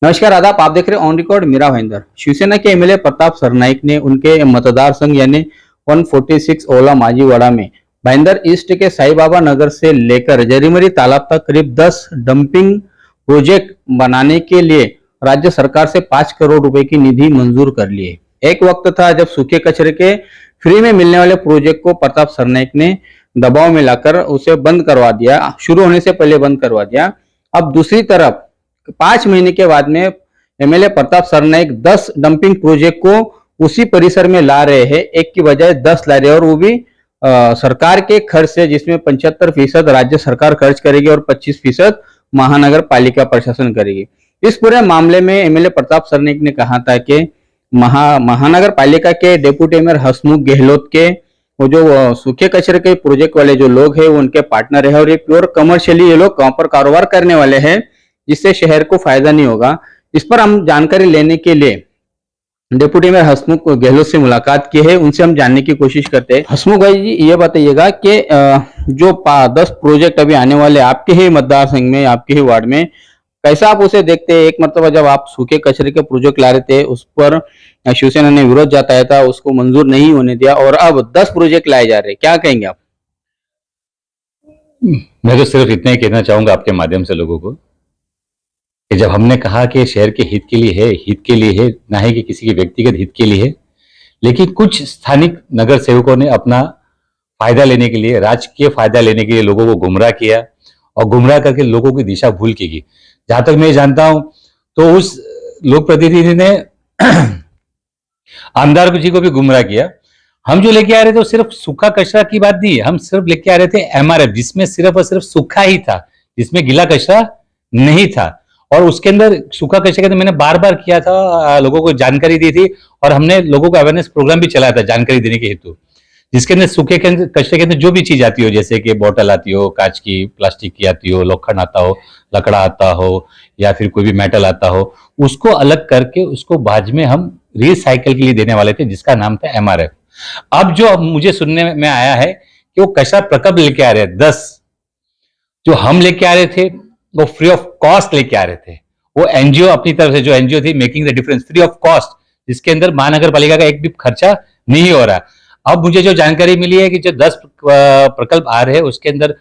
नमस्कार, आदाब। आप देख रहे हैं ऑन रिकॉर्ड मीरा भाईंदर। शिवसेना के एमएलए प्रताप सरनाईक ने उनके मतदार संघ यानी 146 ओला माजीवाड़ा में भाईंदर ईस्ट के साई बाबा नगर से लेकर जरीमरी तालाब तक करीब 10 डंपिंग प्रोजेक्ट बनाने के लिए राज्य सरकार से 5 करोड़ रुपए की निधि मंजूर कर ली है। एक वक्त था जब सूखे कचरे के फ्री में मिलने वाले प्रोजेक्ट को प्रताप सरनाईक ने दबाव में लाकर उसे बंद करवा दिया, शुरू होने से पहले बंद करवा दिया। अब दूसरी तरफ 5 महीने के बाद में MLA Pratap Sarnaik 10 dumping project को उसी परिसर में ला रहे हैं। एक की बजाय 10 ला रहे हैं, और वो भी सरकार के खर्च से, जिसमें 75% राज्य सरकार खर्च करेगी और 25% महानगर पालिका प्रशासन करेगी। इस पूरे मामले में एमएलए प्रताप सरनाईक ने कहा था कि महानगर पालिका के डेप्यूटी मेयर हसमुख गहलोत के वो जो सूखे कचरे के प्रोजेक्ट वाले जो लोग हैं वो उनके पार्टनर है, और ये प्योर कमर्शियली ये लोग पर कारोबार करने वाले हैं, जिससे शहर को फायदा नहीं होगा। इस पर हम जानकारी लेने के लिए डिप्टी मेयर हसमुख गहलोत से मुलाकात की है। उनसे हम जानने की कोशिश करते हैं। हसमुख भाई जी, ये बताइएगा कि जो 10 प्रोजेक्ट अभी आने वाले आपके ही मतदार संघ में, आपके ही वार्ड में, कैसा आप उसे देखते हैं? एक मरतबा जब आप सूखे कचरे के प्रोजेक्ट ला रहे थे, उस पर शिवसेना ने विरोध जताया था, उसको मंजूर नहीं होने दिया, और अब 10 प्रोजेक्ट लाए जा रहे हैं, क्या कहेंगे आप? मैं तो सिर्फ इतना ही कहना चाहूंगा आपके माध्यम से लोगों को कि जब हमने कहा कि शहर के हित के लिए है, ना ही कि किसी के व्यक्तिगत हित के लिए है, लेकिन कुछ स्थानिक नगर सेवकों ने अपना फायदा लेने के लिए, राजकीय फायदा लेने के लिए लोगों को गुमराह किया, और गुमराह करके लोगों की दिशा भूल की। जहां तक मैं जानता हूं तो उस लोक प्रतिनिधि ने आमदार जी को भी गुमराह किया। हम जो लेके आ रहे थे वो सिर्फ सूखा कचरा की बात नहीं है, हम सिर्फ लेके आ रहे थे एमआरएफ, जिसमें सिर्फ और सिर्फ सूखा ही था, जिसमें गीला कचरा नहीं था। और उसके अंदर सूखा कचरे के अंदर मैंने बार बार किया था, लोगों को जानकारी दी थी, और हमने लोगों को अवेयरनेस प्रोग्राम भी चलाया था जानकारी देने के हेतु, जिसके अंदर सूखे के अंदर, कचरे के अंदर जो भी चीज आती हो, जैसे कि बोतल आती हो, कांच की, प्लास्टिक की आती हो, लोखंड आता हो, लकड़ा आता हो, या फिर कोई भी मेटल आता हो, उसको अलग करके उसको बाद में हम रिसाइकल के लिए देने वाले थे, जिसका नाम था एमआरएफ। अब जो मुझे सुनने में आया है कि वो कचरा प्रकल्प लेके आ रहे हैं 10, जो हम लेके आ रहे थे वो फ्री ऑफ कॉस्ट लेके आ रहे थे। वो एनजीओ अपनी तरफ से, जो एनजीओ थी making the difference, free of cost, जिसके अंदर महानगर पालिका का एक भी खर्चा नहीं हो रहा। अब मुझे जो जानकारी मिली है कि जो 10 प्रकल्प आ रहे हैं उसके अंदर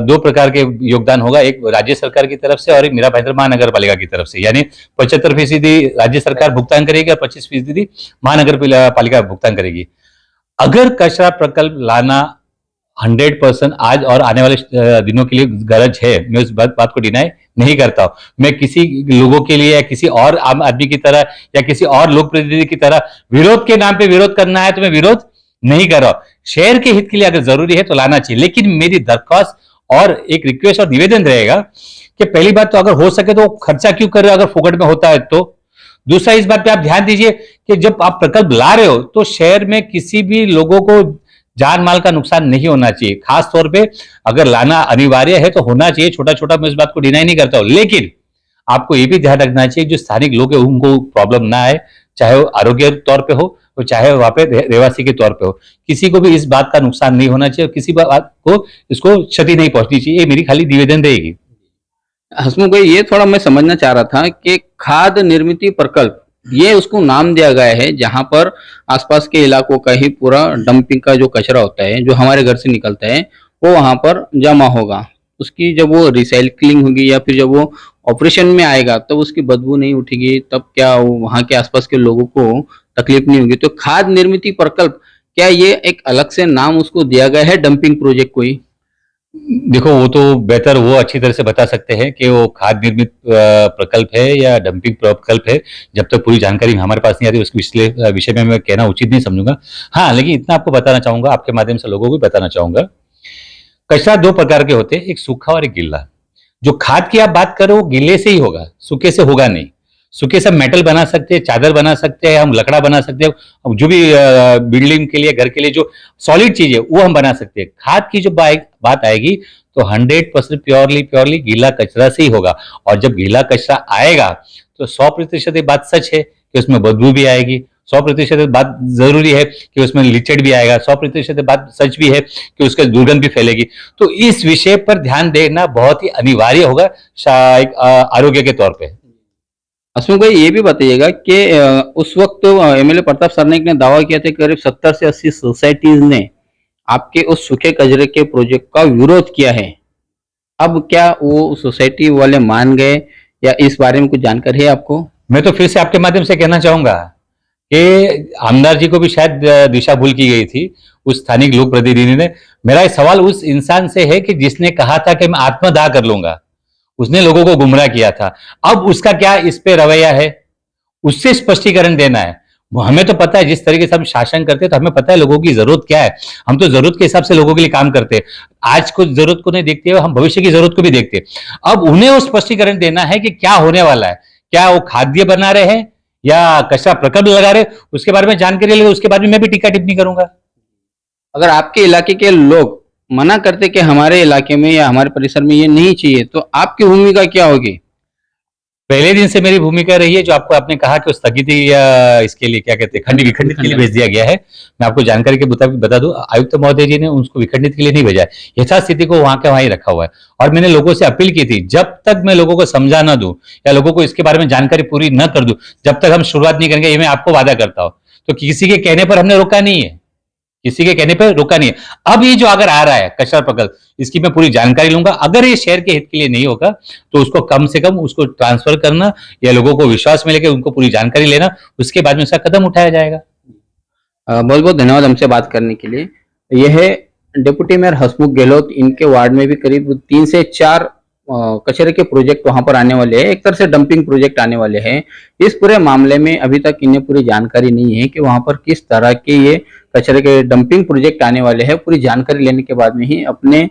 2 प्रकार के योगदान होगा, एक राज्य सरकार की तरफ से और एक मीरा भाईंदर महानगर पालिका की तरफ से, यानी 75% राज्य सरकार भुगतान करेगी और 25% महानगर पालिका भुगतान करेगी। अगर कचरा प्रकल्प लाना 100% आज और आने वाले दिनों के लिए गरज है, मैं उस बात को डिनाई नहीं करता हूं। मैं किसी लोगों के लिए या किसी और आम आदमी की तरह या किसी और लोक प्रतिनिधि की तरह विरोध के नाम पे विरोध करना है तो मैं विरोध नहीं कर रहा हूं। शहर के हित के लिए अगर जरूरी है तो लाना चाहिए, लेकिन मेरी दरख्वास्त और एक रिक्वेस्ट और निवेदन रहेगा कि पहली बात तो अगर हो सके तो खर्चा क्यों कर रहे हो, अगर फोकट में होता है तो। दूसरा, इस बात पे आप ध्यान दीजिए कि जब आप प्रकल्प ला रहे हो तो शहर में किसी भी लोगों को जान माल का नुकसान नहीं होना चाहिए। खास तौर पे अगर लाना अनिवार्य है तो होना चाहिए, छोटा छोटा मैं इस बात को डिनाई नहीं करता हूं, लेकिन आपको ये भी ध्यान रखना चाहिए जो स्थानिक लोग हैं उनको प्रॉब्लम ना आए, चाहे वो आरोग्य तौर पे हो और चाहे वहां पे रहवासी के तौर पे हो। किसी को भी इस बात का नुकसान नहीं होना चाहिए, किसी बात को इसको क्षति नहीं पहुंचनी चाहिए, ये मेरी खाली निवेदन रहेगी। हसमुख भाई, ये थोड़ा मैं समझना चाह रहा था कि खाद निर्मित प्रकल्प, ये उसको नाम दिया गया है जहां पर आसपास के इलाकों का ही पूरा डंपिंग का जो कचरा होता है, जो हमारे घर से निकलता है, वो वहां पर जमा होगा। उसकी जब वो रिसाइकलिंग होगी या फिर जब वो ऑपरेशन में आएगा तब उसकी बदबू नहीं उठेगी, तब क्या वहां के आसपास के लोगों को तकलीफ नहीं होगी। तो खाद निर्मित प्रकल्प, क्या ये एक अलग से नाम उसको दिया गया है डंपिंग प्रोजेक्ट को ही? देखो, वो तो बेहतर वो अच्छी तरह से बता सकते हैं कि वो खाद निर्मित प्रकल्प है या डंपिंग प्रकल्प है। जब तक पूरी जानकारी हमारे पास नहीं आती उसके विषय में मैं कहना उचित नहीं समझूंगा। हाँ, लेकिन इतना आपको बताना चाहूंगा, आपके माध्यम से लोगों को भी बताना चाहूंगा, कचरा 2 प्रकार के होते हैं, एक सूखा और एक गीला। जो खाद की आप बात करो वो गीले से ही होगा, सूखे से होगा नहीं। सूखे से मेटल बना सकते हैं, चादर बना सकते हैं, हम लकड़ा बना सकते हैं, जो भी बिल्डिंग के लिए, घर के लिए जो सॉलिड चीज है वो हम बना सकते हैं। खाद की जो बात आएगी तो 100% प्योरली गीला कचरा से ही होगा। और जब गीला कचरा आएगा तो 100% बात सच है कि उसमें बदबू भी आएगी, 100% बात जरूरी है कि उसमें लीचड़ भी आएगा, 100% बात सच भी है कि उसके दुर्गंध भी फैलेगी। तो इस विषय पर ध्यान देना बहुत ही अनिवार्य होगा आरोग्य के तौर पे। असम को ये भी बताइएगा कि उस वक्त एमएलए प्रताप सरनाइक ने दावा किया था कि करीब 70 से 80 सोसाइटीज ने आपके उस सूखे कचरे के प्रोजेक्ट का विरोध किया है। अब क्या वो सोसाइटी वाले मान गए या इस बारे में कुछ जानकारी है आपको? मैं तो फिर से आपके माध्यम से कहना चाहूंगा कि आमदार जी को भी शायद दिशा भूल की गई थी उस स्थानिक लोक प्रतिनिधि ने। मेरा ये सवाल उस इंसान से है कि जिसने कहा था कि मैं आत्मदाह कर लूंगा, उसने लोगों को गुमराह किया था। अब उसका क्या इस पे रवैया है, उससे स्पष्टीकरण देना है। हमें तो पता है जिस तरीके से हम शासन करते हैं, तो हमें पता है लोगों की जरूरत क्या है। हम तो जरूरत के हिसाब से लोगों के लिए काम करते हैं। आज को जरूरत को नहीं देखते हुए हम भविष्य की जरूरत को भी देखते हैं। अब उन्हें वो स्पष्टीकरण देना है कि क्या होने वाला है, क्या वो खाद्य बना रहे हैं या कचरा प्रकल्प लगा रहे, उसके बारे में जानकारी ले, उसके बाद में मैं भी टीका टिप्पणी करूंगा। अगर आपके इलाके के लोग मना करते कि हमारे इलाके में या हमारे परिसर में ये नहीं चाहिए, तो आपकी भूमिका क्या होगी? पहले दिन से मेरी भूमिका रही है, जो आपको आपने कहा कि स्थगिति या इसके लिए क्या कहते हैं खंडित के लिए भेज दिया गया है। मैं आपको जानकारी के मुताबिक बता दूं, आयुक्त महोदय जी ने उसको विखंडित के लिए नहीं भेजा है, यथास्थिति को वहां के वहां ही रखा हुआ है। और मैंने लोगों से अपील की थी, जब तक मैं लोगों को समझा ना दूं या लोगों को इसके बारे में जानकारी पूरी न कर दूं, जब तक हम शुरुआत नहीं करेंगे, ये मैं आपको वादा करता हूं। तो किसी के कहने पर हमने रोका नहीं है, किसी के कहने पर रोका नहीं है। अब ये जो अगर आ रहा है कचरा प्रकल्प, इसकी मैं पूरी जानकारी लूंगा। अगर ये शहर के हित के लिए नहीं होगा, तो उसको कम से कम उसको ट्रांसफर करना या लोगों को विश्वास में लेकर उनको पूरी जानकारी लेना, उसके बाद में उसका कदम उठाया जाएगा। बहुत बहुत धन्यवाद हमसे बात करने के लिए। यह है डिप्टी मेयर हसमुख गहलोत। इनके वार्ड में भी करीब 3 से 4 कचरे के प्रोजेक्ट वहां पर आने वाले हैं, एक तरह से डंपिंग प्रोजेक्ट आने वाले हैं। इस पूरे मामले में अभी तक इन्हें पूरी जानकारी नहीं है कि वहां पर किस तरह के ये कचरे के डंपिंग प्रोजेक्ट आने वाले हैं। पूरी जानकारी लेने के बाद में ही अपने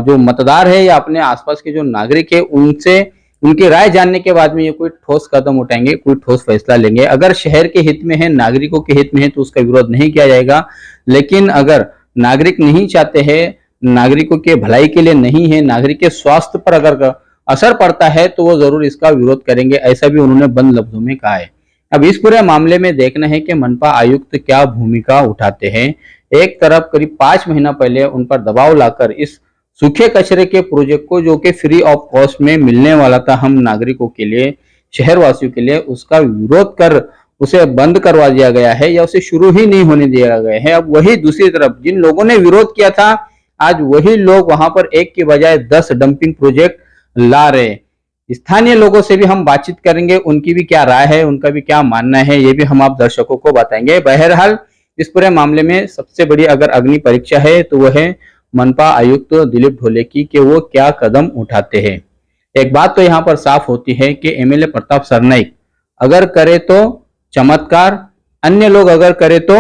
जो मतदार है या अपने आसपास के जो नागरिक है उनसे उनकी राय जानने के बाद में ये कोई ठोस कदम उठाएंगे, कोई ठोस फैसला लेंगे। अगर शहर के हित में है, नागरिकों के हित में है, तो उसका विरोध नहीं किया जाएगा। लेकिन अगर नागरिक नहीं चाहते हैं, नागरिकों के भलाई के लिए नहीं है, नागरिक के स्वास्थ्य पर अगर असर पड़ता है, तो वो जरूर इसका विरोध करेंगे, ऐसा भी उन्होंने बंद लफ्जों में कहा है। अब इस पूरे मामले में देखना है कि मनपा आयुक्त क्या भूमिका उठाते हैं। एक तरफ करीब 5 महीना पहले उन पर दबाव लाकर इस सूखे कचरे के प्रोजेक्ट को, जो कि फ्री ऑफ कॉस्ट में मिलने वाला था हम नागरिकों के लिए, शहरवासियों के लिए, उसका विरोध कर उसे बंद करवा दिया गया है या उसे शुरू ही नहीं होने दिया गया है। अब वही दूसरी तरफ जिन लोगों ने विरोध किया था, आज वही लोग वहां पर एक के बजाय 10 डंपिंग प्रोजेक्ट ला रहे। स्थानीय लोगों से भी हम बातचीत करेंगे, उनकी भी क्या राय है, उनका भी क्या मानना है, ये भी हम आप दर्शकों को बताएंगे। बहरहाल इस पूरे मामले में सबसे बड़ी अगर अग्नि परीक्षा है तो वह है मनपा आयुक्त दिलीप ढोले की, कि वो क्या कदम उठाते हैं। एक बात तो यहाँ पर साफ होती है कि एमएलए प्रताप सरनाइक अगर करे तो चमत्कार, अन्य लोग अगर करे तो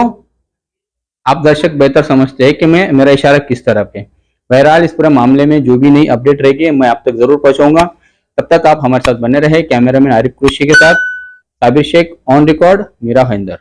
आप दर्शक बेहतर समझते हैं कि मेरा इशारा किस तरफ है। बहरहाल इस पूरे मामले में जो भी नई अपडेट रहेगी मैं आप तक जरूर पहुंचाऊंगा। तब तक आप हमारे साथ बने रहे। कैमरामैन आरिफ कुरैशी के साथ साबिर शेख, ऑन रिकॉर्ड, मीरा भाईंदर।